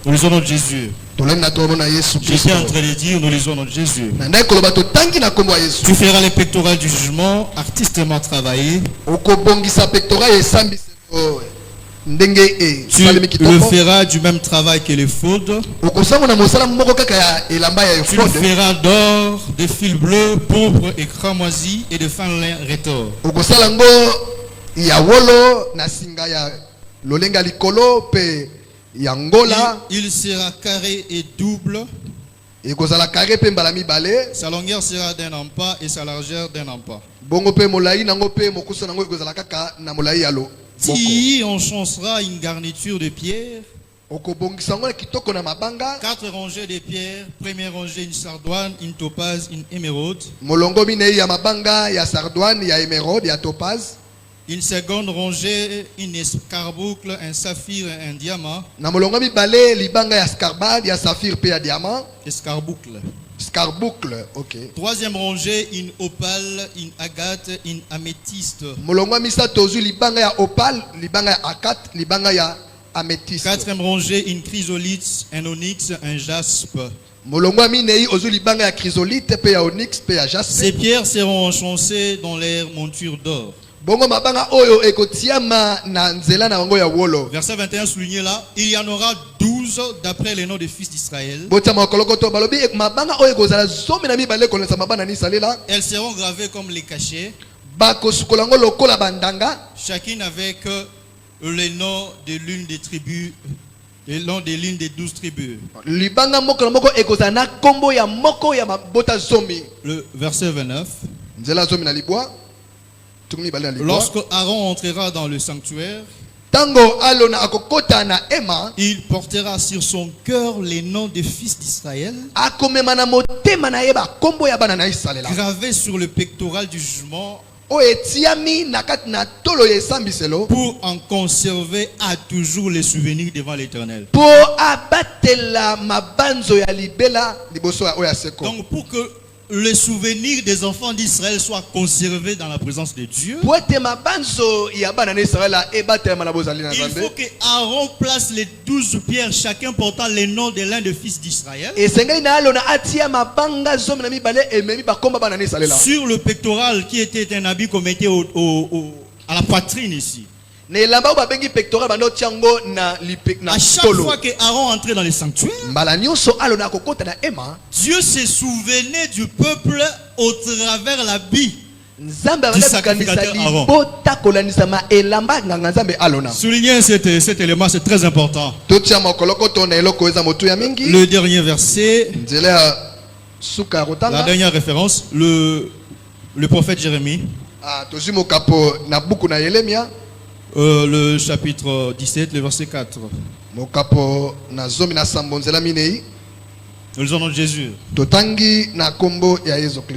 Nous lisons notre Jésus. J'étais en train de dire, nous lisons notre Jésus. Tu feras les pectorales du jugement, artistement travaillés. Tu le feras du même travail que les faudes. Tu le feras d'or, de fil bleu, pourpre et cramoisi et de fin lin rétors. Il sera carré et double. Sa longueur sera d'un empas et sa largeur d'un empas. Si on chancera une garniture de pierre, 4 rangées de pierres, première rangée une sardoine, une topaze, une émeraude. Une seconde rangée, une escarboucle, un saphir et un diamant. Escarboucle. Scarboucle, ok. Troisième rangée, une opale, une agate, une améthyste. Quatrième rangée, une chrysolite, un onyx, un jaspe. Ces pierres seront enchâssées dans leur monture d'or. Verset 21 souligné là, il y en aura 12 d'après les noms des fils d'Israël. Elles seront gravées comme les cachets, chacune avec les noms de l'une des tribus, les noms de l'une des 12 tribus. Le verset 29. Lorsque Aaron entrera dans le sanctuaire, il portera sur son cœur les noms des fils d'Israël, gravés sur le pectoral du jugement, pour en conserver à toujours les souvenirs devant l'Éternel. Donc pour que les souvenirs des enfants d'Israël soient conservés dans la présence de Dieu, il faut que Aaron place les 12 pierres, chacun portant les noms de l'un des fils d'Israël, sur le pectoral qui était un habit qu'on mettait à la poitrine ici. À chaque fois que Aaron entrait dans le sanctuaire, Dieu se souvenait du peuple au travers l'habit du sacrificateur Aaron. Soulignez cet élément, c'est très important. Le dernier verset, la dernière référence, le prophète Jérémie. Le chapitre 17, le verset 4. Nous lisons notre Jésus.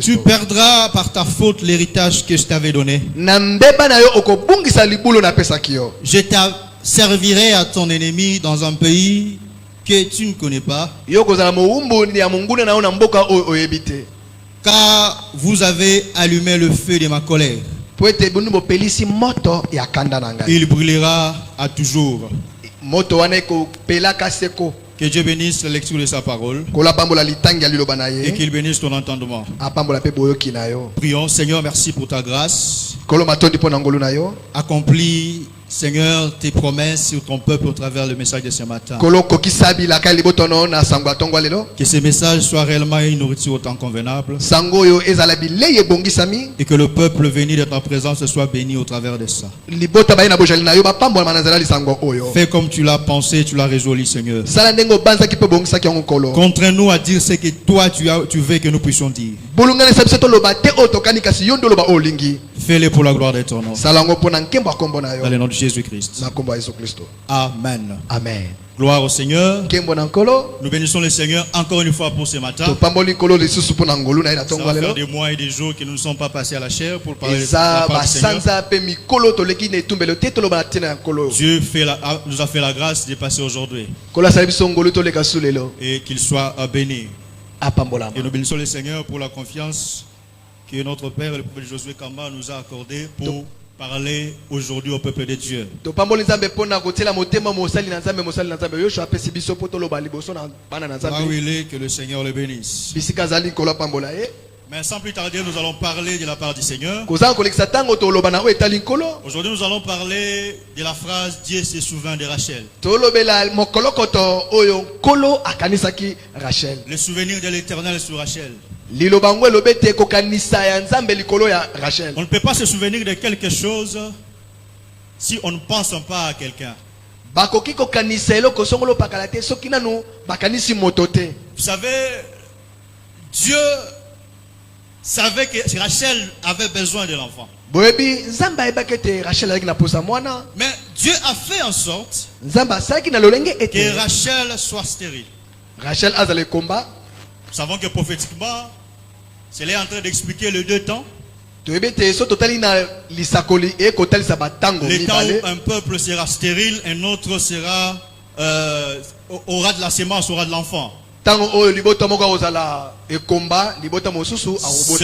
Tu perdras par ta faute l'héritage que je t'avais donné. Je te servirai à ton ennemi dans un pays que tu ne connais pas. Car vous avez allumé le feu de ma colère. Il brûlera à toujours. Que Dieu bénisse la lecture de sa parole et qu'il bénisse ton entendement. Prions. Seigneur, merci pour ta grâce. Accomplis, Seigneur, tes promesses sur ton peuple au travers le message de ce matin. Que ce message soit réellement une nourriture au temps convenable. Et que le peuple venu de ta présence soit béni au travers de ça. Fais comme tu l'as pensé, tu l'as résolu, Seigneur. Contrains-nous à dire ce que toi tu veux que nous puissions dire. Fais-le pour la gloire de ton nom. Dans le nom de Jésus-Christ. Amen. Amen. Gloire au Seigneur. Nous bénissons le Seigneur encore une fois pour ce matin. Ça va faire des mois et des jours que nous ne sommes pas passés à la chair pour parler de la parole du Seigneur. Dieu nous a fait la grâce de passer aujourd'hui. Et qu'il soit béni. Et nous bénissons le Seigneur pour la confiance que notre Père, le prophète Josué Kamba, nous a accordé pour parler aujourd'hui au peuple de Dieu. Là où il est, que le Seigneur le bénisse. Mais sans plus tarder, nous allons parler de la part du Seigneur. Aujourd'hui, nous allons parler de la phrase « Dieu se souvient de Rachel ». Le souvenir de l'Éternel sur Rachel. On ne peut pas se souvenir de quelque chose si on ne pense pas à quelqu'un. Vous savez, Dieu savait que Rachel avait besoin de l'enfant. Mais Dieu a fait en sorte que Rachel soit stérile. Nous savons que prophétiquement, c'est là en train d'expliquer les deux temps. Le temps où un peuple sera stérile, un autre sera aura de la sémence, aura de l'enfant. Ce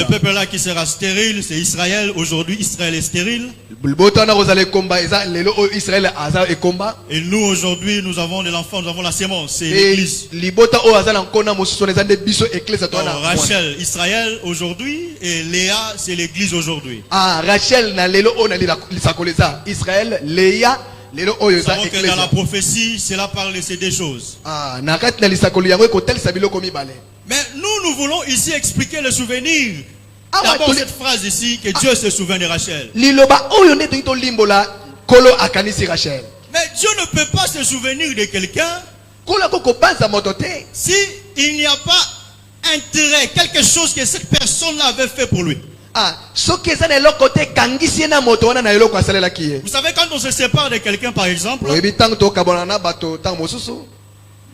peuple-là qui sera stérile, c'est Israël. Aujourd'hui, Israël est stérile. Et nous, aujourd'hui, nous avons de l'enfant, nous avons la sémence, c'est l'église. Rachel, Israël aujourd'hui, et Léa, c'est l'église aujourd'hui. Rachel, Israël, Léa. Nous savons que dans la prophétie, cela parle de ces deux choses. Mais nous voulons ici expliquer le souvenir. D'abord cette phrase ici, que Dieu se souvient de Rachel. Mais Dieu ne peut pas se souvenir de quelqu'un si il n'y a pas intérêt, quelque chose que cette personne avait fait pour lui. Vous savez, quand on se sépare de quelqu'un, par exemple,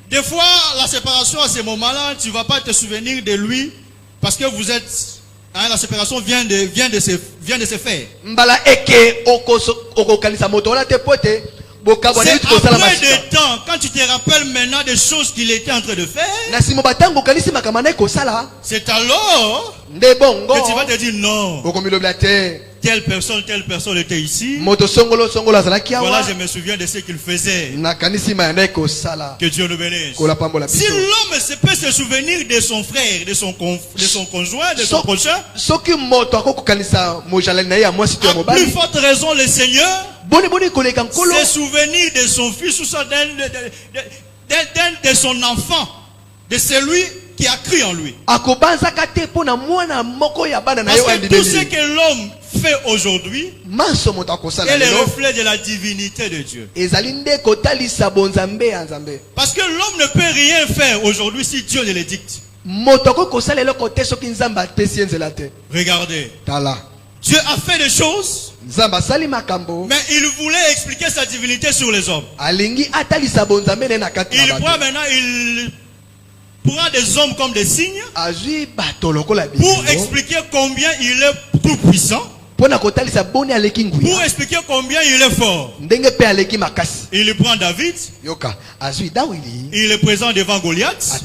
des fois, la séparation à ce moment-là, tu ne vas pas te souvenir de lui parce que vous êtes... Hein, la séparation vient de se faire. C'est après des temps, quand tu te rappelles maintenant des choses qu'il était en train de faire, c'est alors que tu vas te dire non. Telle personne était ici. Voilà, je me souviens de ce qu'il faisait. Que Dieu nous bénisse. Si l'homme peut se souvenir de son frère, de son conjoint, de son prochain, à plus forte raison le Seigneur se souvenir de son fils ou soit de son enfant, de celui qui a cru en lui. Parce que tout ce que l'homme fait aujourd'hui est le reflet de la divinité de Dieu. Parce que l'homme ne peut rien faire aujourd'hui si Dieu ne le dicte. Regardez. Dieu a fait des choses, mais il voulait expliquer sa divinité sur les hommes. Il prend des hommes comme des signes pour expliquer combien il est tout puissant, pour expliquer combien il est fort. Il prend David, il est présent devant Goliath.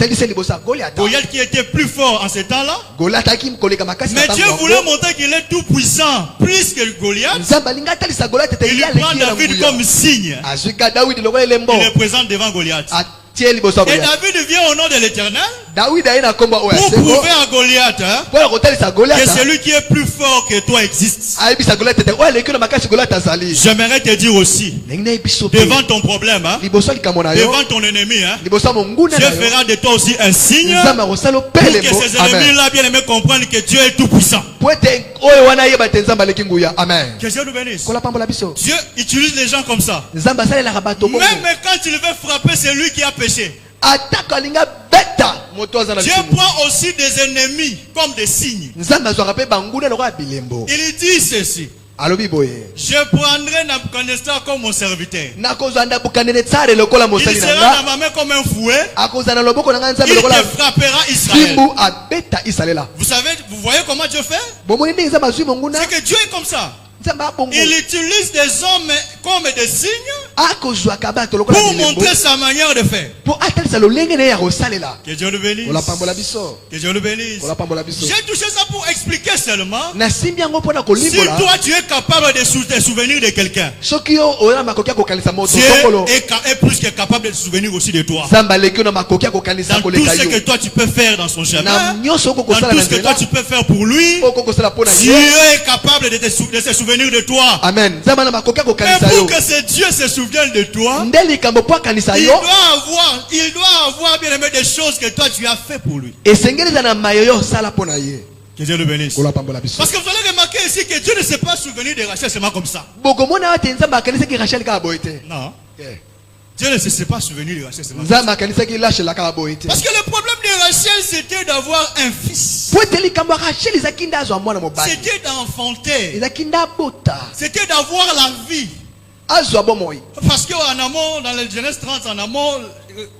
Goliath qui était plus fort en ce temps-là. Mais Dieu voulait montrer qu'il est tout puissant, plus que Goliath. Il prend David comme signe. Il est présent devant Goliath. Et David vient au nom de l'Éternel pour prouver à Goliath que celui qui est plus fort que toi existe. J'aimerais te dire aussi, devant ton problème, devant ton ennemi, Dieu fera de toi aussi un signe pour que ces ennemis-là bien aimés comprennent que Dieu est tout puissant. Que Dieu nous bénisse. Dieu utilise les gens comme ça. Même quand il veut frapper celui qui a péché, Dieu prend aussi des ennemis comme des signes. Il dit ceci: je prendrai Nabuchodonosor comme mon serviteur. Il sera dans ma main comme un fouet. Il te frappera Israël. Vous savez, vous voyez comment Dieu fait? C'est que Dieu est comme ça. Il utilise des hommes comme des signes pour montrer sa manière de faire. Que Dieu le bénisse. Que Dieu le bénisse. J'ai touché ça pour expliquer seulement. Si toi tu es capable de te souvenir de quelqu'un, Dieu est plus que capable de se souvenir aussi de toi. Dans tout ce que toi tu peux faire dans son chemin, dans tout ce que toi tu peux faire pour lui, Dieu est capable de se souvenir de toi. Amen. Mais pour que ce Dieu se souvienne de toi, il doit avoir bien aimé des choses que toi tu as fait pour lui. Que Dieu le bénisse. Parce que vous allez remarquer ici que Dieu ne s'est pas souvenu de Rachel seulement comme ça. Non. Dieu ne s'est pas souvenu de Rachel seulement comme ça. Parce que le problème de Rachel c'était d'avoir un fils. C'était d'enfanter. C'était d'avoir la vie. Parce qu'en amont, dans le Genèse 30, en amont,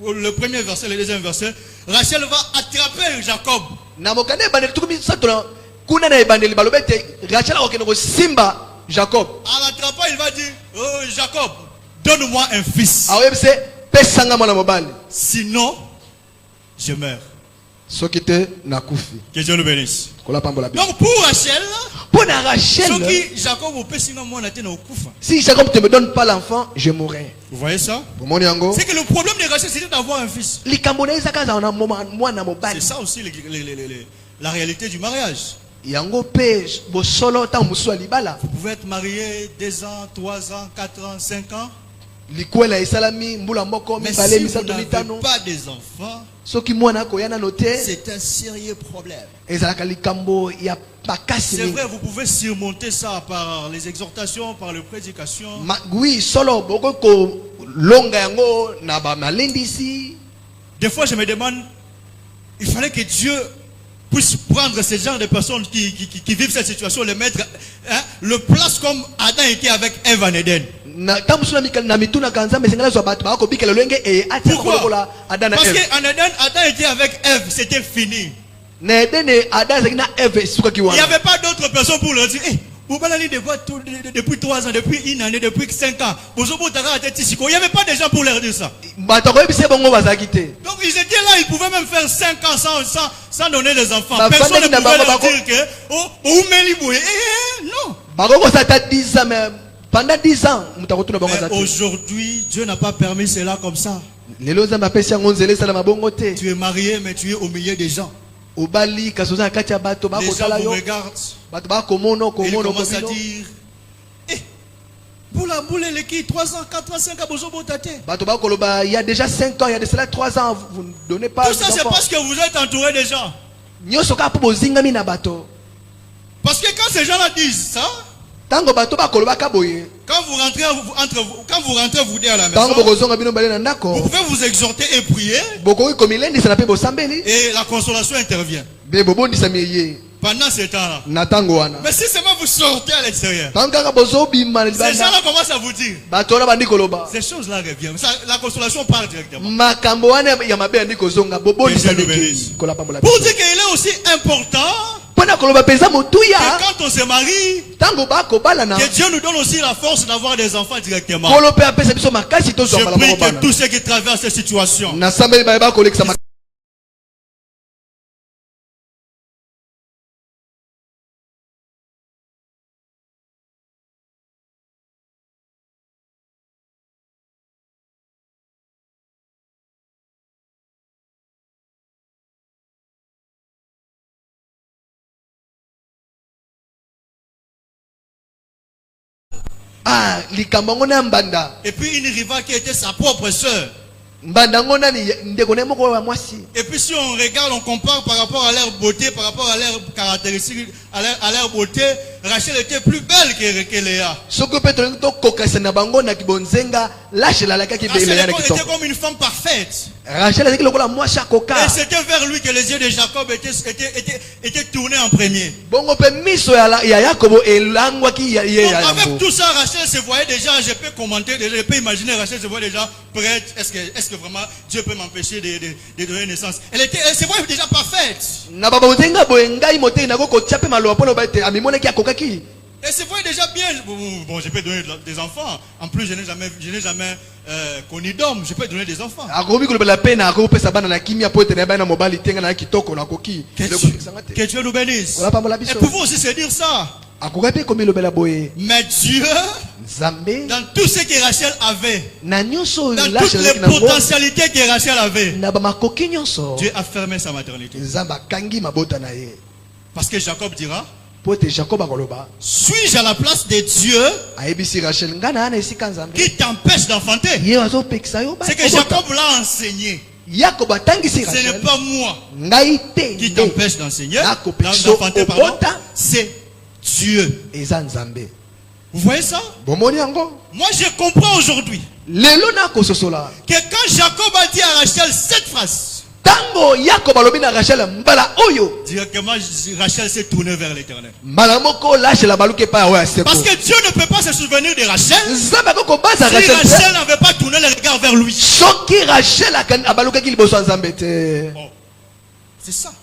le premier verset, le deuxième verset, Rachel va attraper Jacob. En l'attrapant, il va dire, oh Jacob, donne-moi un fils. Sinon, je meurs. Que Dieu le bénisse. Donc pour Rachel, si Jacob ne me donne pas l'enfant, je mourrai. Vous voyez ça? C'est que le problème de Rachel c'était d'avoir un fils. C'est ça aussi la réalité du mariage. Vous pouvez être marié 2 ans, 3 ans, 4 ans, 5 ans. Mais si vous n'avez pas des enfants, c'est un sérieux problème. C'est vrai, vous pouvez surmonter ça par les exhortations, par les prédications. Des fois, je me demande, il fallait que Dieu puisse prendre ces genres de personnes qui vivent cette situation, les mettre, le place comme Adam était avec Ève en Éden. Pourquoi? Parce qu'en Éden, Adam était avec Ève, c'était fini. Il n'y avait pas d'autres personnes pour leur dire, hey, vous allez depuis 3 ans, depuis 1 année, depuis 5 ans. Il n'y avait pas de gens pour leur dire ça. Donc ils étaient là, ils pouvaient même faire 5 ans sans donner les enfants. Personne ne pouvait leur dire que, oh, non. Pendant 10 ans, aujourd'hui, Dieu n'a pas permis cela comme ça. Tu es marié, mais tu es au milieu des gens. Les gens vous regardent. Et ils commencent à dire, boule les qui 3 ans, 4 ans, 5 ans, il y a déjà 5 ans, il y a de cela 3 ans, vous ne donnez pas. Tout ça, c'est parce que vous êtes entouré des gens. Parce que quand ces gens-là disent ça, quand vous rentrez vous deux à la maison, vous pouvez vous exhorter et prier, et la consolation intervient pendant ce temps-là. Mais si seulement vous sortez à l'extérieur, ces gens-là commencent à vous dire, ces choses-là reviennent, la consolation part directement. Pour dire qu'il est aussi important que quand on se marie, que Dieu nous donne aussi la force d'avoir des enfants directement. Je prie que tous ceux qui traversent cette situation, et puis une rival qui était sa propre sœur. Et puis si on regarde, on compare par rapport à leur beauté, par rapport à leurs caractéristiques, à leur beauté, Rachel était plus belle que Léa. Rachel était comme une femme parfaite. Et c'était vers lui que les yeux de Jacob étaient tournés en premier. Donc avec tout ça, Rachel se voyait déjà, je peux commenter, je peux imaginer Rachel se voyait déjà prête. Est-ce que vraiment Dieu peut m'empêcher de donner naissance? Elle se voyait déjà parfaite. Et c'est vrai déjà bien. Bon, je peux donner des enfants. En plus, je n'ai jamais connu d'homme. Je peux donner des enfants. Que Dieu nous bénisse. Et pouvons aussi se dire ça. Mais Dieu, dans tout ce que Rachel avait, dans toutes les potentialités que Rachel avait, Dieu a fermé sa maternité. Parce que Jacob dira, suis-je à la place de Dieu qui t'empêche d'enfanter? C'est que Jacob l'a enseigné. Ce n'est pas moi qui t'empêche d'enseigner, d'enfanter, pardon. C'est Dieu. Vous voyez ça? Moi je comprends aujourd'hui que quand Jacob a dit à Rachel cette phrase, directement Rachel s'est tournée vers l'Éternel. Parce que Dieu ne peut pas se souvenir de Rachel si Rachel n'avait pas tourné le regard vers lui. Bon. C'est ça.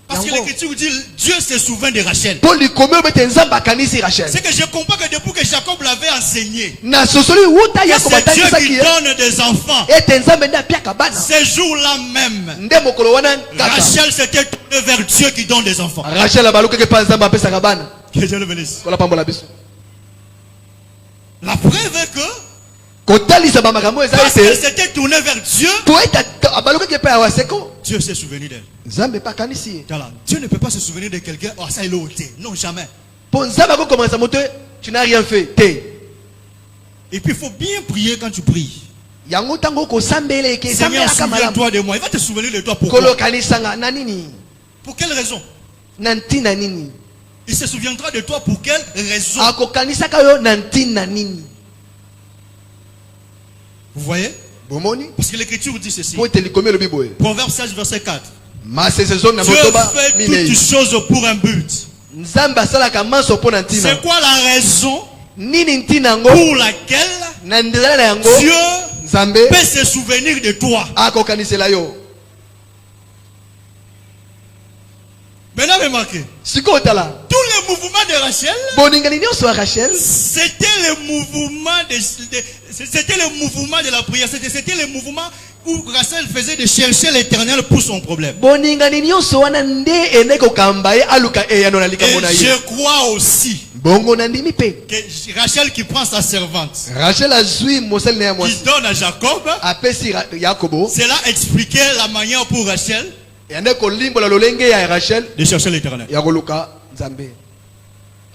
Parce que l'Écriture dit Dieu se souvient de Rachel. C'est que je comprends que depuis que Jacob l'avait enseigné, c'est Dieu qui donne des enfants. Ces jours-là même, Rachel s'était tournée vers Dieu qui donne des enfants. Que Dieu le bénisse. La preuve est que parce qu'elle s'était tournée vers Dieu, Dieu s'est souvenu d'elle. Dieu ne peut pas se souvenir de quelqu'un. Oh, ça il est ôté. Non, jamais. Tu n'as rien fait. Et puis il faut bien prier quand tu pries. Seigneur, souviens-toi de moi. Il va te souvenir de toi. Pourquoi? Pour quelle raison? Il se souviendra de toi pour quelle raison? Vous voyez? Parce que l'Écriture dit ceci. Proverbe 16, verset 4. Dieu fait toutes choses pour un but. C'est quoi la raison pour laquelle Dieu peut se souvenir de toi? Maintenant, remarquez. Tout le mouvement de Rachel, c'était le mouvement de la prière. C'était le mouvement où Rachel faisait de chercher l'Éternel pour son problème. Et je crois aussi que Rachel qui prend sa servante, qui donne à Jacob, cela expliquait la manière pour Rachel de chercher l'Éternel.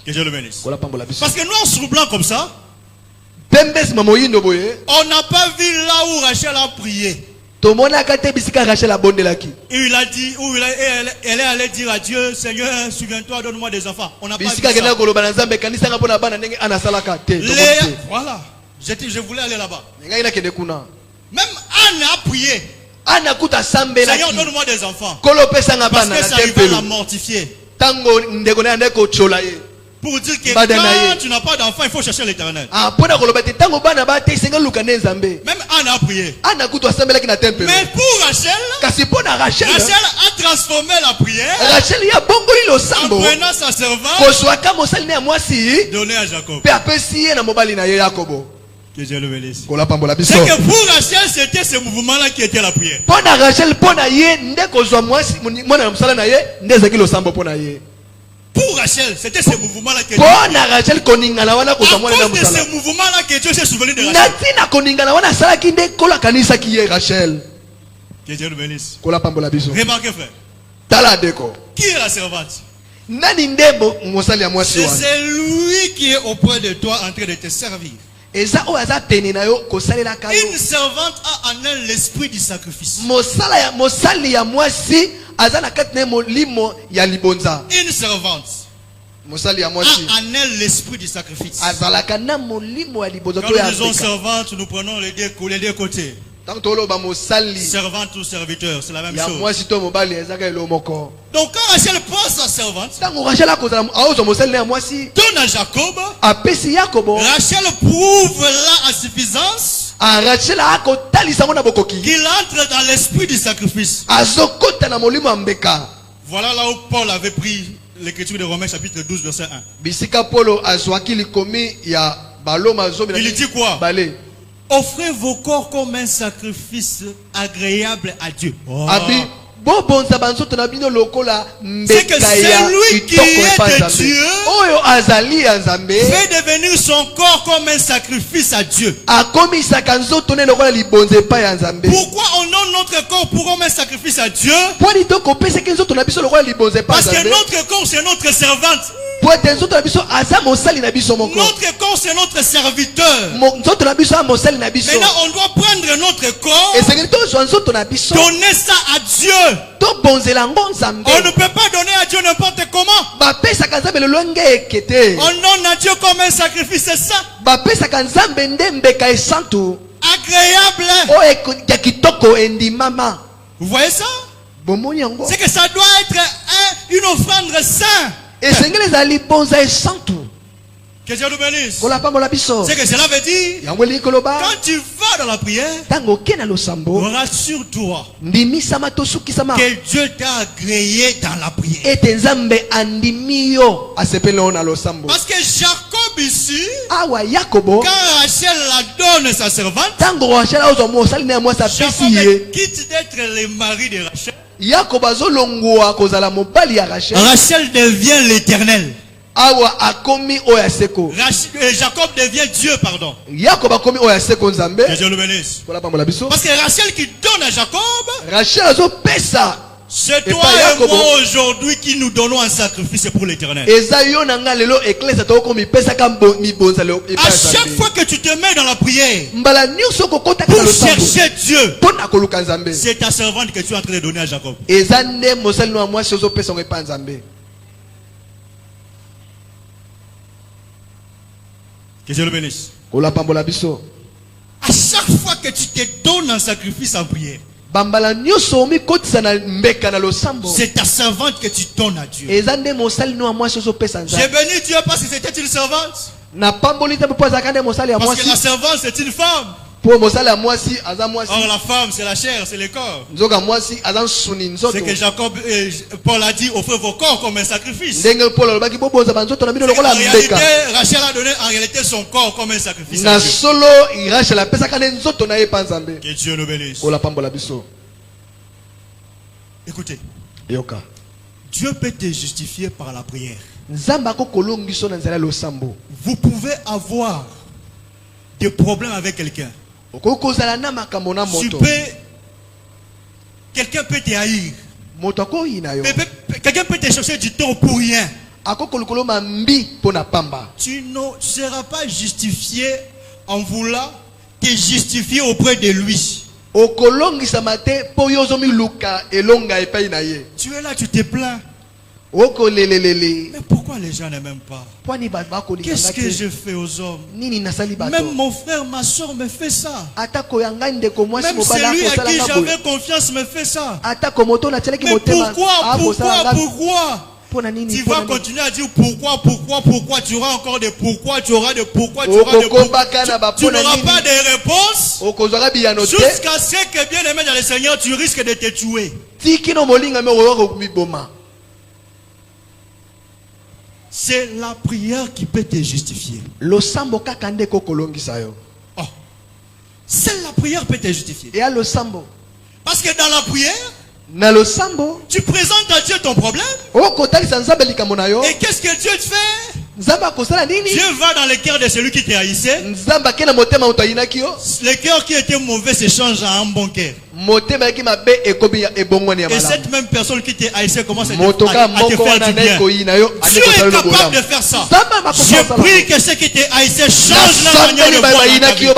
Que Dieu le bénisse. Parce que noir sur blanc comme ça, on n'a pas vu là où Rachel a prié. Il a dit, elle est allée dire à Dieu, Seigneur, souviens-toi, donne-moi des enfants. On n'a pas vu ça. Voilà. Je voulais aller là-bas. Même Anne a prié. Seigneur, donne-moi des enfants. Parce que ça arrive à la mortifier. Pour dire que quand tu n'as pas d'enfant, il faut chercher l'Éternel. Même Anne a prié. Mais pour Rachel, Rachel a transformé la prière en prenant sa servante, donné à Jacob. Que Dieu le bénisse. C'est que pour Rachel, c'était ce mouvement-là qui était la prière. Pour Rachel, c'était ce mouvement-là qui était la prière. À cause de ce mouvement-là que Dieu s'est souvenu de Rachel. Que Dieu le bénisse. Remarquez, frère. Qui est la servante? C'est celui qui est auprès de toi en train de te servir. Une servante a en elle l'esprit du sacrifice. Une servante a en elle l'esprit du sacrifice. Quand nous disons servante, nous prenons les deux côtés. Servante ou serviteur, c'est la même chose. Donc quand Rachel prend sa servante, donne à Jacob, Rachel prouve là en suffisance qu'il entre dans l'esprit du sacrifice. Voilà là où Paul avait pris l'écriture de Romains chapitre 12 verset 1. Bisika Polo azwaki likomi ya baloma zomi. Il dit quoi? Balé. Offrez vos corps comme un sacrifice agréable à Dieu. Oh. Abi bonza banzoto na bino lokola c'est que celui qui est de Dieu oyo azali azambe fait devenir son corps comme un sacrifice à Dieu. Akomisaka nzoto ne lokola libonze pa ya nzambe. Pourquoi on donne notre corps pour comme un sacrifice à Dieu? Parce que notre corps c'est notre servante. Notre corps c'est notre serviteur. Maintenant on doit prendre notre corps, donner ça à Dieu. On ne peut pas donner à Dieu n'importe comment. On donne à Dieu comme un sacrifice, c'est ça. Agréable. Vous voyez ça? C'est que ça doit être une offrande sainte. Que Dieu nous bénisse. C'est que cela veut dire, quand tu vas dans la prière, rassure-toi que Dieu t'a agréé dans la prière. Parce que Jacob ici, quand Rachel la donne sa servante, Jacob quitte d'être le mari de Rachel. Rachel devient l'Éternel. Jacob devient Dieu, pardon. Que Dieu le bénisse. Parce que Rachel qui donne à Jacob, c'est toi et moi aujourd'hui qui nous donnons un sacrifice pour l'Éternel. À chaque fois que tu te mets dans la prière pour chercher Dieu, c'est ta servante que tu es en train de donner à Jacob. Que Dieu le bénisse. À chaque fois que tu te donnes un sacrifice en prière, c'est ta servante que tu donnes à Dieu. J'ai béni Dieu parce que c'était une servante. Parce que la servante c'est une femme. Or la femme c'est la chair, c'est le corps. C'est que Jacob, Paul a dit offrez vos corps comme un sacrifice. En réalité, Rachel a donné en réalité son corps comme un sacrifice. Que Dieu nous bénisse. Écoutez, Dieu peut te justifier par la prière. Vous pouvez avoir des problèmes avec quelqu'un. Quelqu'un peut te haïr. Quelqu'un peut te chercher du temps pour rien. Tu ne seras pas justifié en voulant te justifier auprès de lui. Tu es là, tu te plains. Mais pourquoi les gens ne m'aiment pas? Qu'est-ce que je fais aux hommes? Même mon frère, ma soeur me fait ça. Même celui à qui j'avais confiance me fait ça. Mais pourquoi? Tu vas continuer à dire pourquoi, tu auras encore des pourquoi, tu auras des pourquoi, tu auras des pourquoi. Tu n'auras pas de réponse. Jusqu'à ce que, bien aimé dans le Seigneur, tu risques de te tuer. C'est la prière qui peut te justifier. Oh. Seule la prière peut te justifier. Parce que dans la prière, tu présentes à Dieu ton problème. Et qu'est-ce que Dieu fait? Dieu va dans le cœur de celui qui te haïssait. Le cœur qui était mauvais se change en un bon cœur. Et cette même personne qui te haïssait commence à te faire du bien. Dieu est capable de faire ça. Je prie que ceux qui te haïssaient changent la manière de voir ta vie.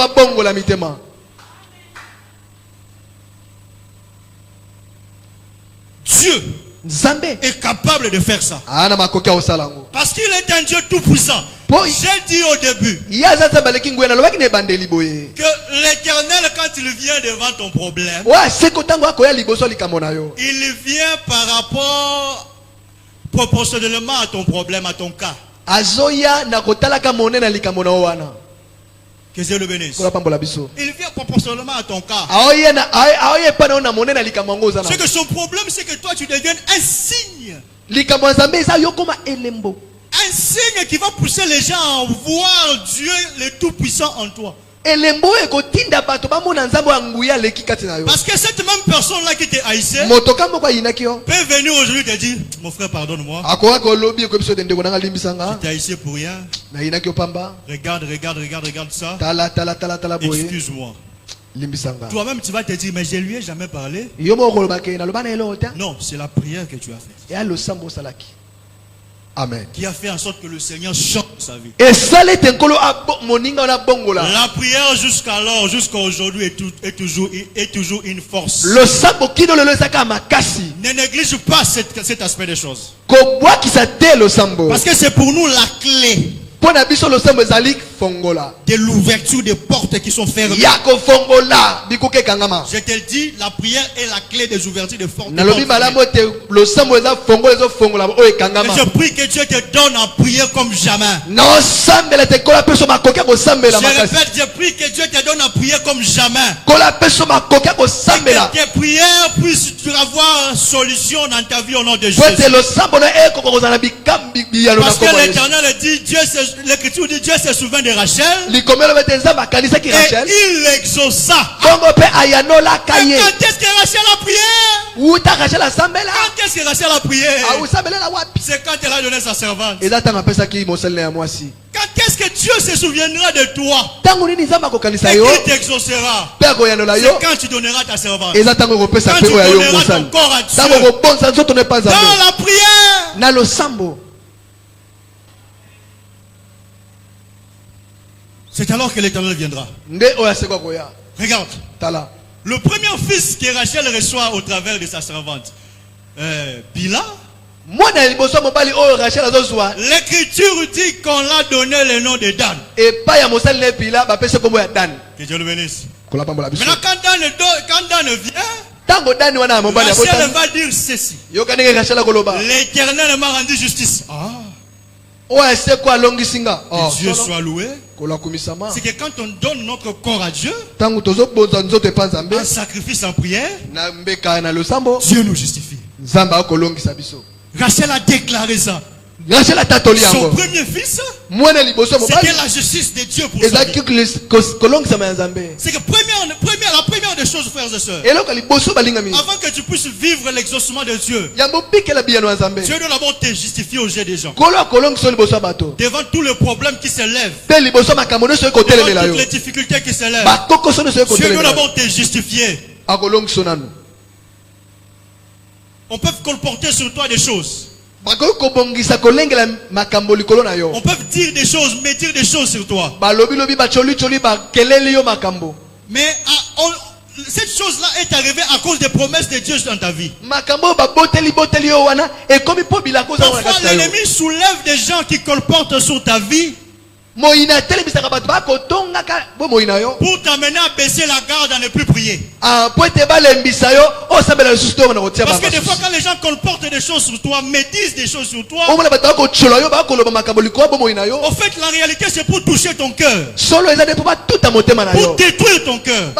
Dieu est capable de faire ça. Parce qu'il est un Dieu tout puissant. J'ai dit au début que l'Éternel, quand il vient devant ton problème, il vient par rapport proportionnellement à ton problème, à ton cas. Que Dieu le bénisse. Il vient proportionnellement à ton cas. C'est que son problème, c'est que toi tu deviennes un signe Un signe qui va pousser les gens à voir Dieu le Tout-Puissant en toi. Parce que cette même personne-là qui te haïssait peut venir aujourd'hui et te dire, mon frère, pardonne-moi. Je t'ai haïssé pour rien. Regarde ça. Excuse-moi. Toi-même, tu vas te dire, mais je lui ai jamais parlé. Non, c'est la prière que tu as faite. Amen. Qui a fait en sorte que le Seigneur change sa vie. La prière jusqu'à aujourd'hui est toujours une force. Ne néglige pas cet aspect des choses. Parce que c'est pour nous la clé de l'ouverture des portes qui sont fermées. Je te dis, la prière est la clé des ouvertures des portes. Et je prie que Dieu te donne à prier comme jamais. Je répète, je prie que Dieu te donne à prier comme jamais. Et que tes prières puissent avoir solution dans ta vie au nom de Jésus. Parce que l'Éternel dit, l'Écriture dit, Dieu se souvient de Rachel. Et il l'exauça. Quand est-ce que Rachel a prié? Quand est-ce que Rachel a prié? C'est quand elle a donné sa servante. Quand est-ce que Dieu se souviendra de toi? Et qu'il t'exaucera. C'est quand tu donneras ta servante. Quand tu donneras ton corps à Dieu. Dans la prière. C'est alors que l'Éternel viendra. Regarde. Le premier fils que Rachel reçoit au travers de sa servante, Bila. L'Écriture dit qu'on l'a donné le nom de Dan. Que Dieu le bénisse. Maintenant, quand Dan vient, Rachel va dire ceci. L'Éternel m'a rendu justice. Que Dieu soit loué. C'est que quand on donne notre corps à Dieu, un sacrifice en prière, Dieu nous justifie. Rachel a déclaré ça. Son premier fils, c'était la justice de Dieu pour sa vie. C'est que la première des choses, frères et sœurs, avant que tu puisses vivre l'exaucement de Dieu, Dieu doit d'abord te justifier aux yeux des gens. Devant tous les problèmes qui se lèvent, devant toutes les difficultés qui se lèvent, Dieu doit d'abord te justifier. On peut colporter sur toi des choses. On peut dire des choses, mais dire des choses sur toi. Mais cette chose-là est arrivée à cause des promesses de Dieu dans ta vie. Parfois l'ennemi soulève des gens qui colportent sur ta vie pour t'amener à baisser la garde, à ne plus prier. Parce que des fois quand les gens colportent des choses sur toi, médisent des choses sur toi, en fait la réalité c'est pour toucher ton cœur, pour détruire ton cœur,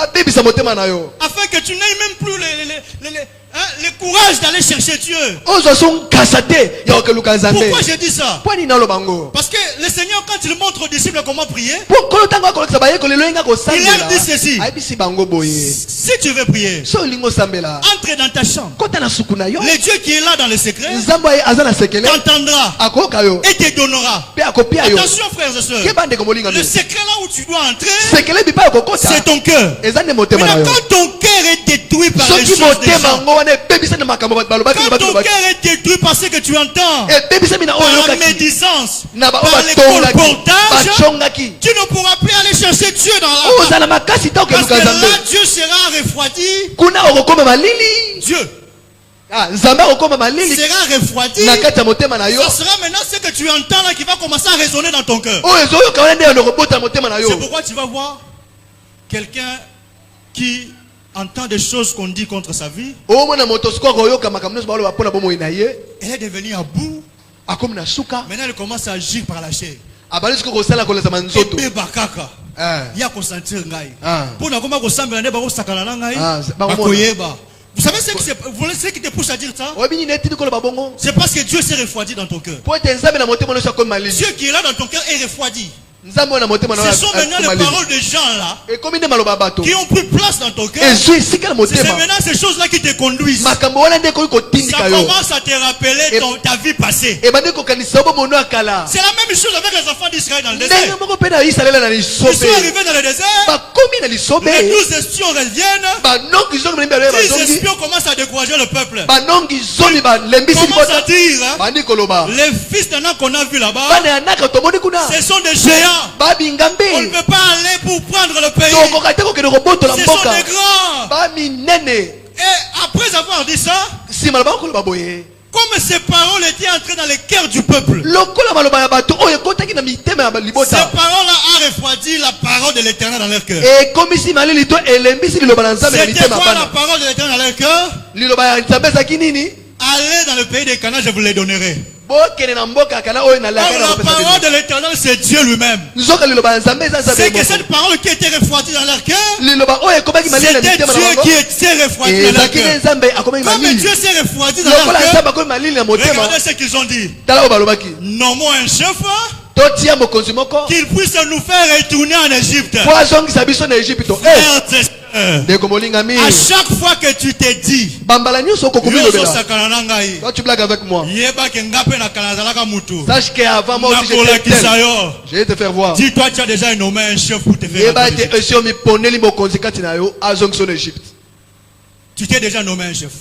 afin que tu n'aies même plus le courage d'aller chercher Dieu. Pourquoi je dis ça? Parce que le Seigneur, quand il montre aux disciples comment prier, il leur dit ceci: si tu veux prier, entre dans ta chambre. Le Dieu qui est là dans le secret t'entendra et te donnera. Attention frères et sœurs, le secret là où tu dois entrer, c'est ton cœur. Maintenant quand ton cœur est détruit par les choses des gens, quand ton cœur est détruit par ce que tu entends, par la médisance, par les colportages, tu ne pourras plus aller chercher Dieu dans la main. Parce que là, Dieu sera refroidi. Dieu sera refroidi. Ça sera maintenant ce que tu entends là qui va commencer à résonner dans ton cœur. C'est pourquoi tu vas voir quelqu'un qui entend des choses qu'on dit contre sa vie, elle est devenue à bout. Maintenant elle commence à agir par la chair. Il y a consentir ngai. Pour na koma ko sambela ne ba ko sakala na ngai. Ba koyeba. Vous savez ce qui te pousse à dire ça? C'est parce que Dieu s'est refroidi dans ton cœur. Dieu qui est là dans ton cœur est refroidi. Ce sont maintenant les paroles des gens là qui ont pris place dans ton cœur. C'est maintenant ces choses-là qui te conduisent. Ça commence à te rappeler ta vie passée. C'est la même chose avec les enfants d'Israël dans le désert. Ils sont arrivés dans le désert. Les 12 espions reviennent. 10 espions commencent à décourager le peuple. Commencent à dire, les fils d'un an qu'on a vu là-bas, ce sont des géants. On ne peut pas aller pour prendre le pays. Ce sont des grands. Et après avoir dit ça, comme ces paroles étaient entrées dans les cœurs du peuple, ces paroles-là ont refroidi la parole de l'Éternel dans leur cœur. C'était quoi la parole de l'Éternel dans leur cœur? Allez dans le pays des Canaan, je vous les donnerai. Or, la parole de l'Éternel, c'est Dieu lui-même. C'est que cette parole qui était refroidie dans leur cœur, c'était Dieu qui était refroidi dans leur cœur. Comme Dieu s'est refroidi dans leur cœur, regardez ce qu'ils ont dit. Nommons un chef qu'il puisse nous faire retourner en Égypte. À chaque fois que tu te dis, toi tu blagues avec moi, sache qu'avant moi aussi je vais te faire voir. Dis-toi, tu as déjà nommé un chef pour te faire Égypte. Tu t'es déjà nommé un chef.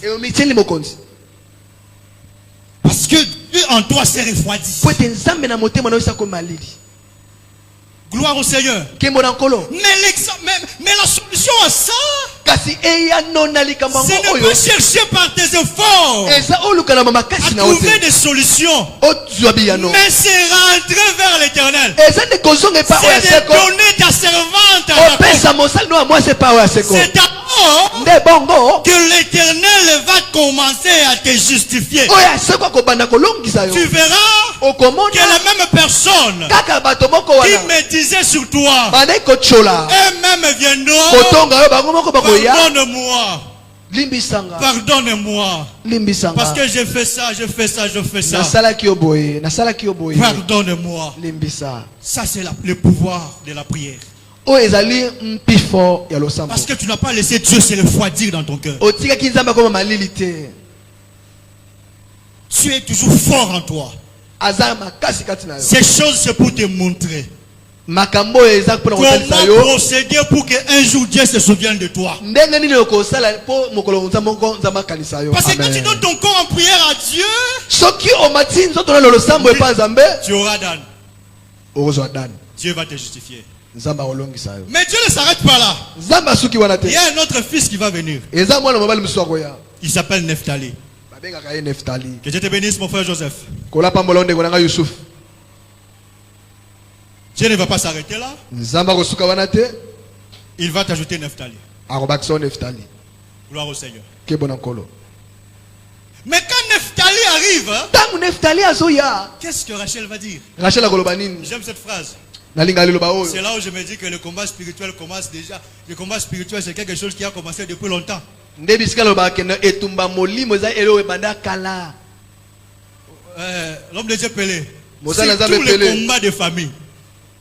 Parce que Dieu en toi s'est refroidi. Gloire au Seigneur. Mais la solution à ça, ce n'est pas chercher par tes efforts à trouver des solutions, mais c'est rentrer vers l'Éternel. C'est de donner ta servante. C'est d'abord que l'Éternel va commencer à te justifier. Tu verras que la même personne qui me disait sur toi, eux-mêmes viendront. Pardonne-moi. Pardonne-moi. Parce que je fais ça. Pardonne-moi. Ça, c'est le pouvoir de la prière. Parce que tu n'as pas laissé Dieu se refroidir dans ton cœur. Tu es toujours fort en toi. Ces choses, c'est pour te montrer comment procéder pour qu'un jour Dieu se souvienne de toi. Parce que quand tu donnes ton corps en prière à Dieu, tu auras Dan. Dieu va te justifier. Mais Dieu ne s'arrête pas là. Il y a un autre fils qui va venir. Il s'appelle Nephtali. Que Dieu te bénisse, mon frère Joseph. Dieu ne va pas s'arrêter là. Il va t'ajouter Nephtali. Gloire au Seigneur. Mais quand Nephtali arrive, qu'est-ce que Rachel va dire? J'aime cette phrase. C'est là où je me dis que le combat spirituel commence déjà. Le combat spirituel, c'est quelque chose qui a commencé depuis longtemps. L'homme de Dieu Pelé. C'est tout le combat de famille.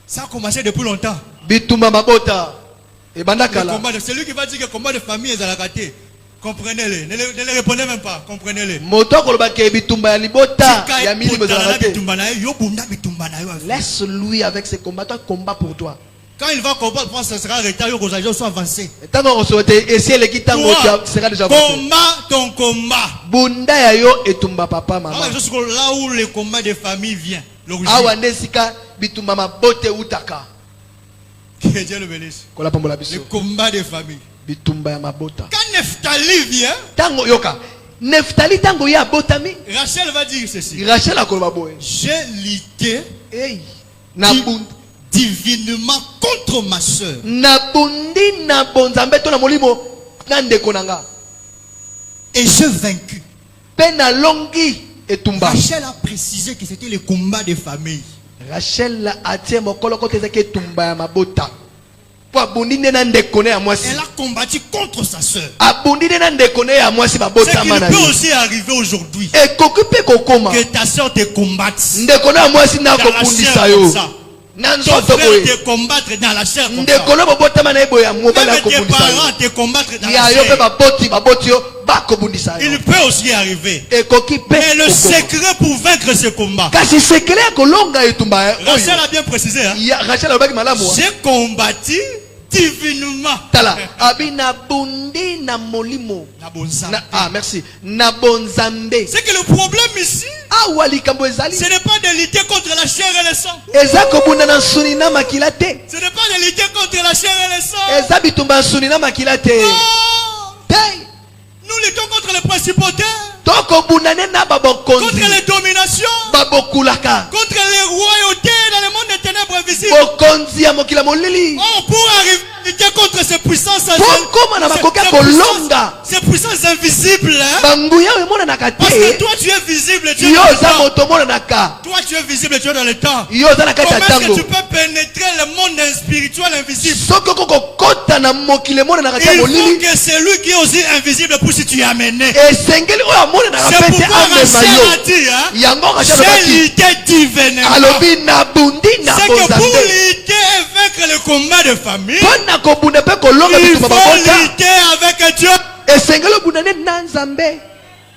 Ça a commencé depuis longtemps. C'est lui qui va dire que le combat de famille est à la raté. Comprenez-le. Ne le répondez même pas. Comprenez-le. Laisse-lui avec ses combats. Toi, combat pour toi. Quand il va combattre, ce sera retard. Il soit avancé. Toi, combat ton combat. Là où le combat de famille vient. Que Dieu le bénisse. Le combat de famille. Quand Nephtali vient, Rachel va dire ceci. J'ai lutté divinement contre ma soeur. Et j'ai vaincu. Rachel a précisé que c'était le combat de famille. Elle a combattu contre sa soeur. Ce qui peut aussi arriver aujourd'hui. Que ta soeur te combatte. Ton frère te combattre dans la chair comme ça. Même tes parents te combattre dans la chair. Il peut aussi arriver. Mais le secret pour vaincre ce combat, Rachel a bien précisé, hein? J'ai combattu divinement. Merci. C'est que le problème ici, ce n'est pas de lutter contre la chair et le sang. Ce n'est pas de lutter contre la chair et le sang. Nous luttons contre les principautés, contre les dominations, contre les royautés dans le monde des ténèbres invisibles. Pour arriver à lutter contre ces puissances invisibles, hein? Parce que toi tu es visible, tu es dans le temps. Toi tu es visible, tu es dans le temps. Comment est-ce que tu peux pénétrer le monde spirituel invisible? Il faut que celui qui est aussi invisible pour si tu es amené. C'est pourquoi Rachel a dit, hein? J'ai lutté divinement. C'est que pour lutter et vaincre le combat de famille, il faut lutter avec Dieu.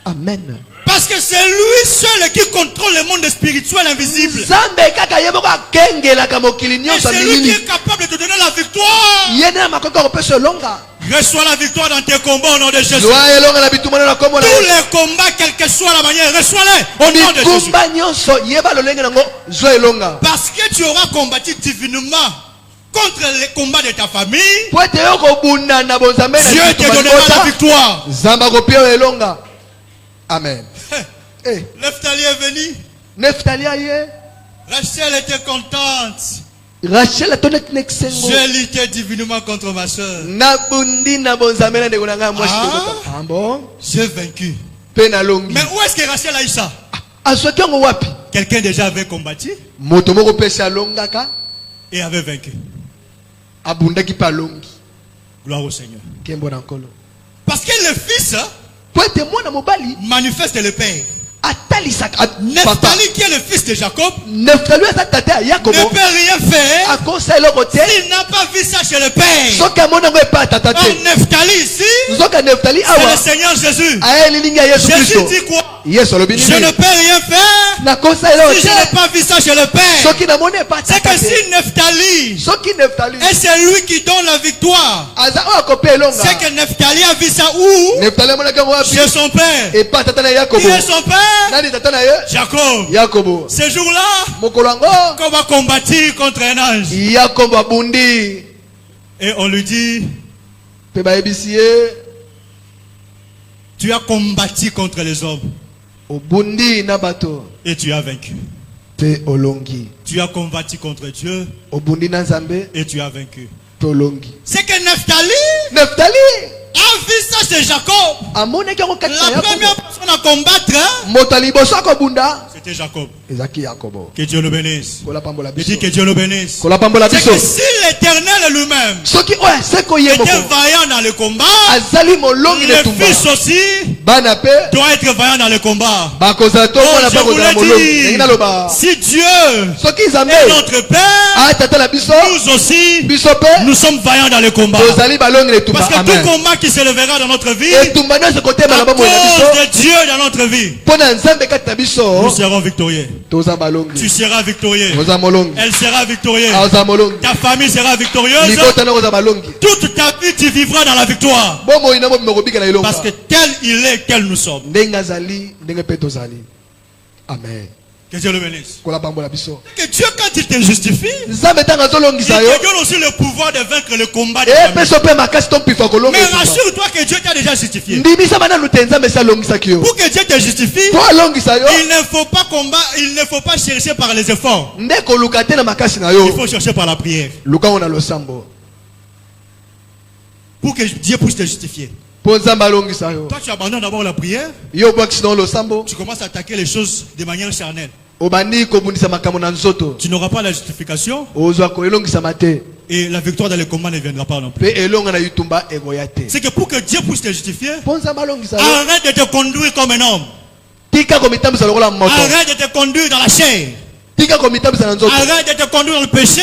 Amen. Parce que c'est lui seul qui contrôle le monde spirituel invisible. Et c'est lui qui est capable de te donner la victoire. Reçois la victoire dans tes combats au nom de Jésus. Tous les combats, quelle que soit la manière, reçois-les au nom de Jésus. Parce que tu auras combattu divinement contre les combats de ta famille, Dieu te donnera la victoire. Amen. Nephtali est venu. Rachel était contente. J'ai lutté divinement contre ma soeur. J'ai vaincu. Mais où est-ce que Rachel a eu ça? Quelqu'un déjà avait combattu et avait vaincu. Gloire au Seigneur. Parce que le fils manifeste le Père. Nephtali qui est le fils de Jacob ne peut rien faire s'il n'a pas vu ça chez le Père. Or Nephtali ici, c'est le Seigneur Jésus. Jésus dit quoi? Je ne peux rien faire si je n'ai pas vu ça chez le Père. C'est que si Nephtali et c'est lui qui donne la victoire, c'est que Nephtali a vu ça où? Chez son père. Qui est son père? Jacob. Ce jour-là, qu'on va combattre contre un ange. Et on lui dit, tu as combattu contre les hommes. Et tu as vaincu. Tu as combattu contre Dieu. Et tu as vaincu. C'est que Nephtali a vu ça chez Jacob. La première personne à combattre, c'était Jacob. Que Dieu le bénisse. Il dit que Dieu le bénisse. C'est que si l'Éternel lui-même était vaillant dans le combat, le fils aussi doit être vaillant dans le combat. Je voulais dire, si Dieu est notre Père, nous aussi, nous sommes vaillants dans le combat. Parce que tout combat qui se lèvera dans notre vie, à cause de Dieu dans notre vie, nous serons victorieux. Tu seras victorieux. Elle sera victorieuse. Ta famille sera victorieuse. Toute ta vie tu vivras dans la victoire. Parce que tel il est, tel nous sommes. Amen. Que Dieu le bénisse. Que Dieu, quand il te justifie, il te donne aussi le pouvoir de vaincre le combat de famille. Mais rassure-toi que Dieu t'a déjà justifié. Pour que Dieu te justifie, il ne faut pas combattre, il ne faut pas chercher par les efforts. Il faut chercher par la prière. Pour que Dieu puisse te justifier. Toi tu abandonnes d'abord la prière. Tu commences à attaquer les choses de manière charnelle. Tu n'auras pas la justification. Et la victoire dans les combats ne viendra pas non plus. C'est que pour que Dieu puisse te justifier, arrête de te conduire comme un homme. Arrête de te conduire dans la chair. Arrête de te conduire dans le péché.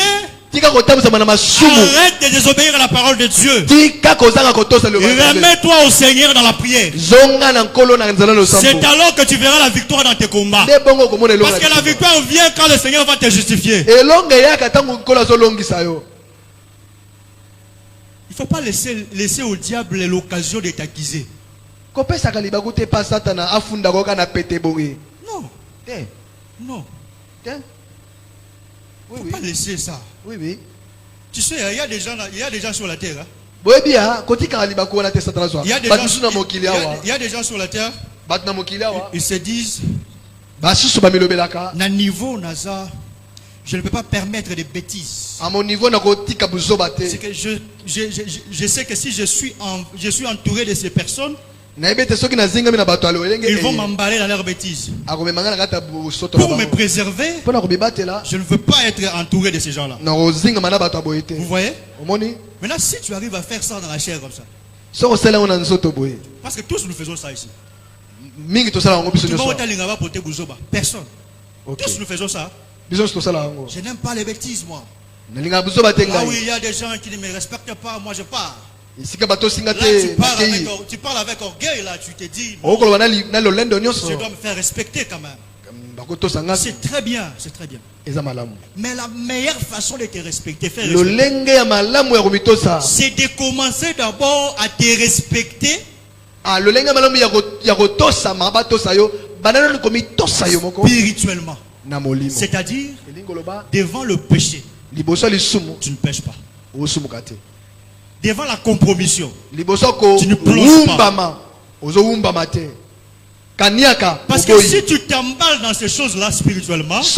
Arrête de désobéir à la parole de Dieu. Remets-toi au Seigneur dans la prière. C'est alors que tu verras la victoire dans tes combats. Parce que la victoire vient quand le Seigneur va te justifier. Il ne faut pas laisser au diable l'occasion de t'accuser. Non. Non. Il ne faut pas laisser ça. Oui, oui. Tu sais, il y a des gens sur la terre. Il y a des gens sur la terre. Ils se disent, na niveau naza, je ne peux pas permettre des bêtises. À mon niveau, c'est que je sais que si je suis entouré de ces personnes, ils vont m'emballer dans leurs bêtises. Pour me préserver, je ne veux pas être entouré de ces gens-là. Vous voyez? Maintenant, si tu arrives à faire ça dans la chair comme ça, parce que tous nous faisons ça ici. Personne. Tous nous faisons ça. Je n'aime pas les bêtises, moi. Là où il y a des gens qui ne me respectent pas, moi je pars. Là, tu parles avec orgueil, là, tu te dis, je dois me faire respecter quand même. C'est très bien, c'est très bien. Mais la meilleure façon de te respecter, c'est de commencer d'abord à te respecter spirituellement. C'est-à-dire, devant le péché, tu ne pêches pas. Devant la compromission, tu ne plonges pas. Parce que si tu t'emballes dans ces choses-là spirituellement, tu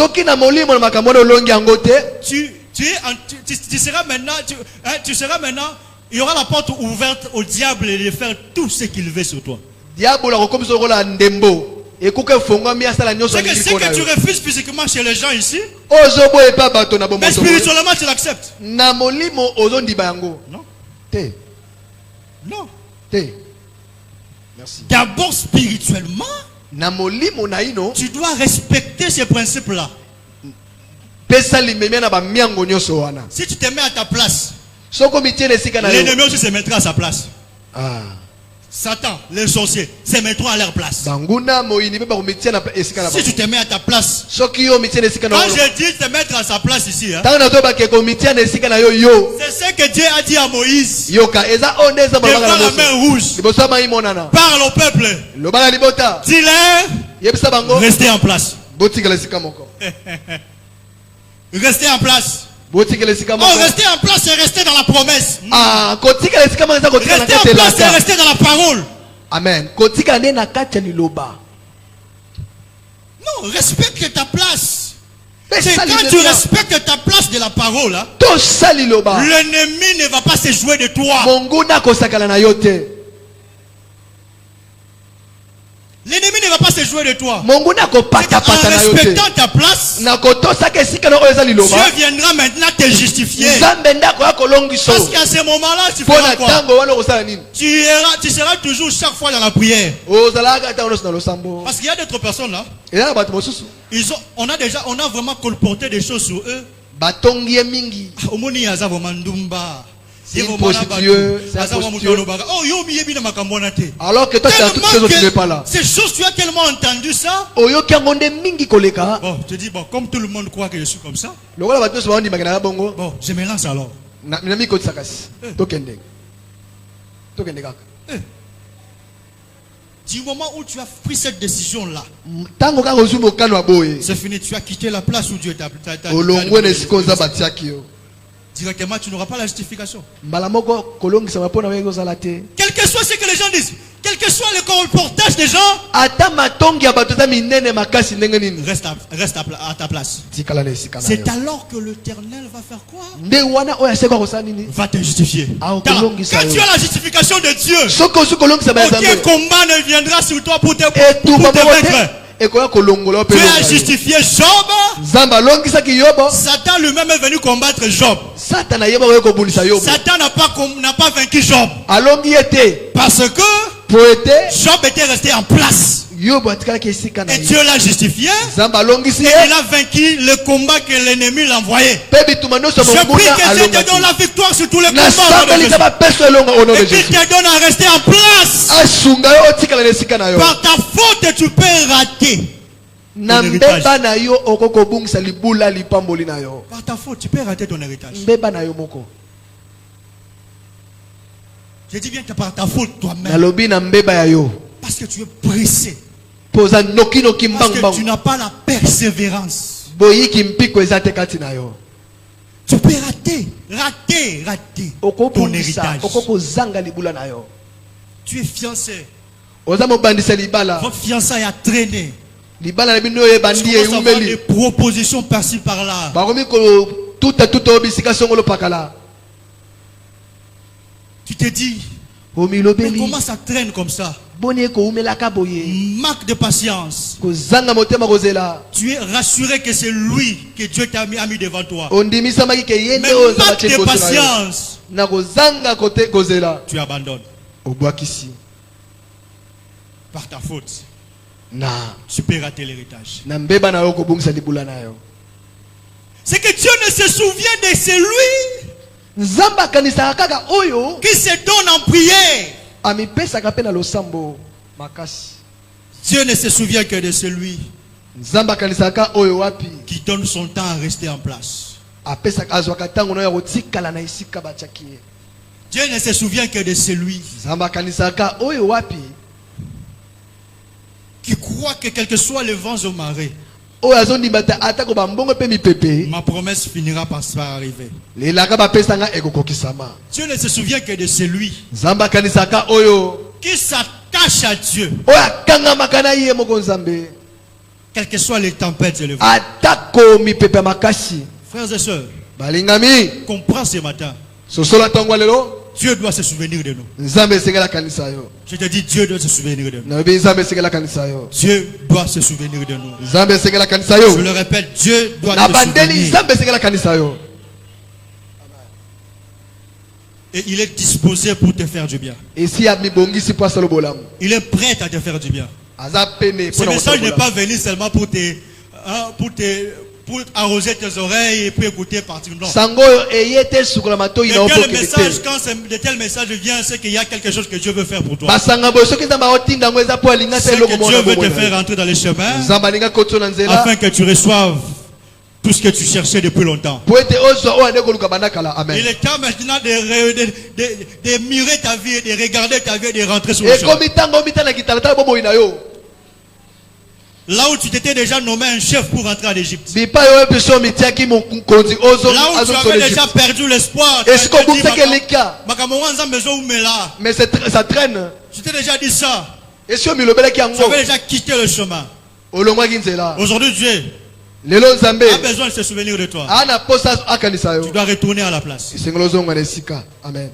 seras maintenant, il y aura la porte ouverte au diable de faire tout ce qu'il veut sur toi. C'est que ce que tu refuses physiquement chez les gens ici, mais spirituellement tu l'acceptes. Non. Non. Merci. D'abord spirituellement, tu dois respecter ces principes-là. Si tu te mets à ta place, l'ennemi aussi se mettra à sa place. Satan, les sorciers, se mettront à leur place. Si tu te mets à ta place, quand je dis te mettre à sa place ici, c'est ce que Dieu a dit à Moïse devant la mer rouge. Parle au peuple, dis-leur, restez en place. Restez en place. Rester en place, c'est rester dans la promesse. Rester en place, c'est rester dans la parole. Amen. Non, respecte ta place. C'est quand tu respectes ta place de la parole, l'ennemi ne va pas se jouer de toi. L'ennemi ne va pas se jouer de toi. En respectant ta place, Dieu viendra maintenant te justifier. Parce qu'à ce moment-là, tu feras quoi? Tu seras toujours chaque fois dans la prière. Parce qu'il y a d'autres personnes là. On a vraiment colporté des choses sur eux. C'est une prostituée, c'est un prostitué. Alors que toi tu as toutes ces choses, tu n'es pas là. Ces choses, tu as tellement entendu ça. Bon, je dis, bon, comme tout le monde croit que je suis comme ça, bon, je me lance alors. Du moment où tu as pris cette décision là, c'est fini, tu as quitté la place où Dieu t'a directement, tu n'auras pas la justification. Quel que soit ce que les gens disent, quel que soit le colportage des gens, reste à ta place. C'est alors que l'Éternel va faire quoi? Va te justifier. Quand tu as la justification de Dieu, aucun combat ne viendra sur toi pour te mettre. Tu as justifié Job. Satan Satan lui-même est venu combattre Job. Satan n'a pas vaincu Job. Parce que Job était resté en place. Et Dieu l'a justifié. Et il a vaincu le combat que l'ennemi l'a envoyé. Je prie que Dieu te donne la victoire sur tous les combats. Et qu'il te donne à rester en place. Par ta faute, tu peux rater. Par ta faute, tu peux rater ton héritage. Je dis bien que par ta faute toi-même. Parce que tu es pressé. Parce que tu n'as pas la persévérance. Tu peux rater ton héritage. Tu es fiancé. Votre fiançailles a traîné. Tu commences à avoir des propositions par-ci par-là. Tu te dis, mais comment ça traîne comme ça? Marque de patience. Tu es rassuré que c'est lui que Dieu t'a mis devant toi. Mais marque de patience. Tu abandonnes. Par ta faute. Tu peux rater l'héritage. C'est que Dieu ne se souvient de celui qui se donne en prière. Dieu ne se souvient que de celui qui donne son temps à rester en place. Dieu ne se souvient que de celui qui croit que quel que soit le vent ou marée, ma promesse finira par arriver. Dieu ne se souvient que de celui qui s'attache à Dieu. Quelles que soient les tempêtes et le vent. Frères et sœurs, comprends ce matin. Dieu doit se souvenir de nous. Je te dis, Dieu doit se souvenir de nous. Dieu doit se souvenir de nous. Je le répète, Dieu doit se souvenir. Et il est disposé pour te faire du bien. Il est prêt à te faire du bien. Ce message n'est pas venu seulement pour arroser tes oreilles et puis écouter partir. Non. Quand de tels messages viennent, c'est qu'il y a quelque chose que Dieu veut faire pour toi. C'est que Dieu veut te faire rentrer dans les chemins afin que tu reçoives tout ce que tu cherchais depuis longtemps. Il est temps maintenant de mirer ta vie, de regarder ta vie et de rentrer sur le chemin. Là où tu t'étais déjà nommé un chef pour rentrer en Égypte. Là où tu avais déjà perdu l'espoir. Mais ça traîne. Tu t'es déjà dit ça. Tu avais déjà quitté le chemin. Aujourd'hui Dieu a besoin de se souvenir de toi. Tu dois retourner à la place. Amen.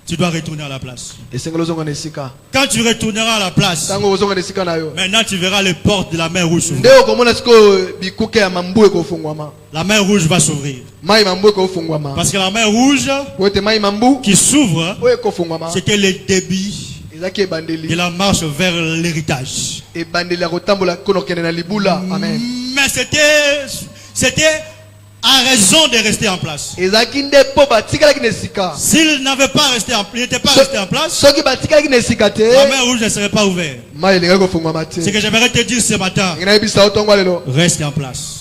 Tu dois retourner à la place. Quand tu retourneras à la place, maintenant tu verras les portes de la mer rouge s'ouvrir. La mer rouge va s'ouvrir. Parce que la mer rouge qui s'ouvre, c'était le début de la marche vers l'héritage. Mais c'était à raison de rester en place. S'il n'avait pas resté en place, il n'était pas resté en place, la mer rouge ne serait pas ouverte. Ce que j'aimerais te dire ce matin, reste en place.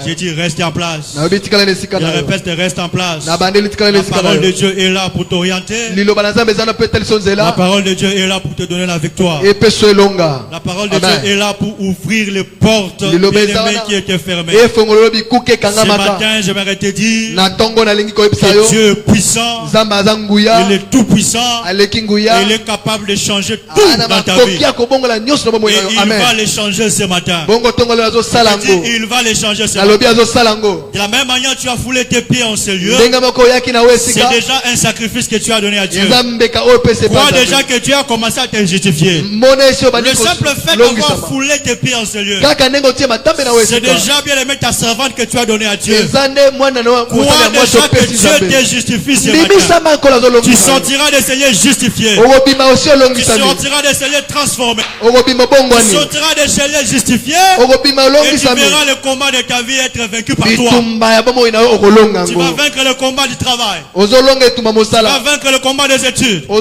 J'ai dit reste en place. Je répète, reste en place. La parole de Dieu est là pour t'orienter. La parole de Dieu est là pour te donner la victoire. La parole de Dieu est là pour ouvrir les portes qui étaient fermées. Ce matin, j'aimerais te dire que Dieu est puissant. Il est tout puissant. Il est capable de changer tout dans ta vie. Et il va les changer ce matin. Il vas les changer. De la même manière, tu as foulé tes pieds en ce lieu. C'est déjà un sacrifice que tu as donné à Dieu. Crois déjà que tu as commencé à te justifier. Le simple fait d'avoir foulé tes pieds en ce lieu, c'est déjà bien aimé ta servante que tu as donné à Dieu. Crois déjà que Dieu te justifie ce matin. Tu sortiras de ce lieu justifié. Tu sortiras de ce lieu transformé. Tu sortiras de ce lieu justifié. Et tu verras le combat de ta vie être vaincu par toi. Tu vas vaincre le combat du travail. Tu vas vaincre le combat des études. Tu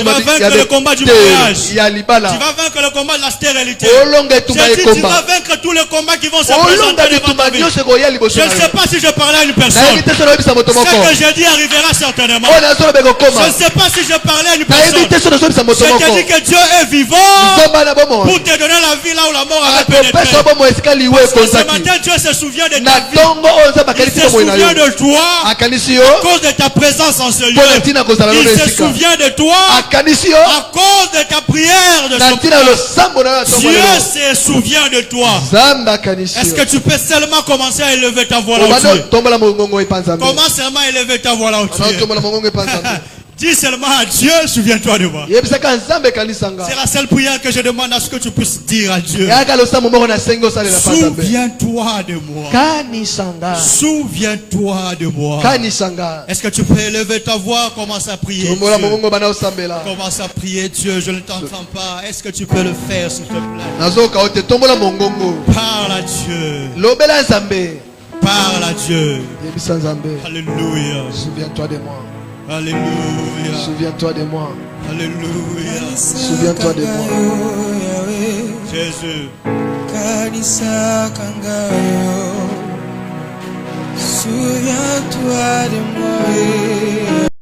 vas vaincre le combat du mariage. Tu vas vaincre le combat de la stérilité. Tu vas vaincre tous les combats qui vont se présenter devant ta vie. Je ne sais pas si je parlais à une personne. Ce que j'ai dit arrivera certainement. Je ne sais pas si je parlais à une personne. Je te dis que Dieu est vivant pour te donner la vie là où la mort avait pénétré. Parce que ce matin, Dieu se souvient de ta vie. Il se souvient de toi à cause de ta présence en ce lieu. Il se souvient de toi à cause de ta prière de ce Dieu se souvient de toi. Est-ce que tu peux seulement commencer à élever ta voix là où tu es? Commence seulement à élever ta voix là où tu es. Dis seulement à Dieu, souviens-toi de moi. C'est la seule prière que je demande à ce que tu puisses dire à Dieu. Souviens-toi de moi. Souviens-toi de moi. Est-ce que tu peux élever ta voix? Commence à prier Dieu. Commence à prier Dieu. Je ne t'entends pas. Est-ce que tu peux le faire s'il te plaît? Parle à Dieu. Parle à Dieu. Alléluia. Souviens-toi de moi. Alléluia. Souviens-toi de moi. Alléluia. Souviens-toi de moi. Jésus. Souviens-toi de moi.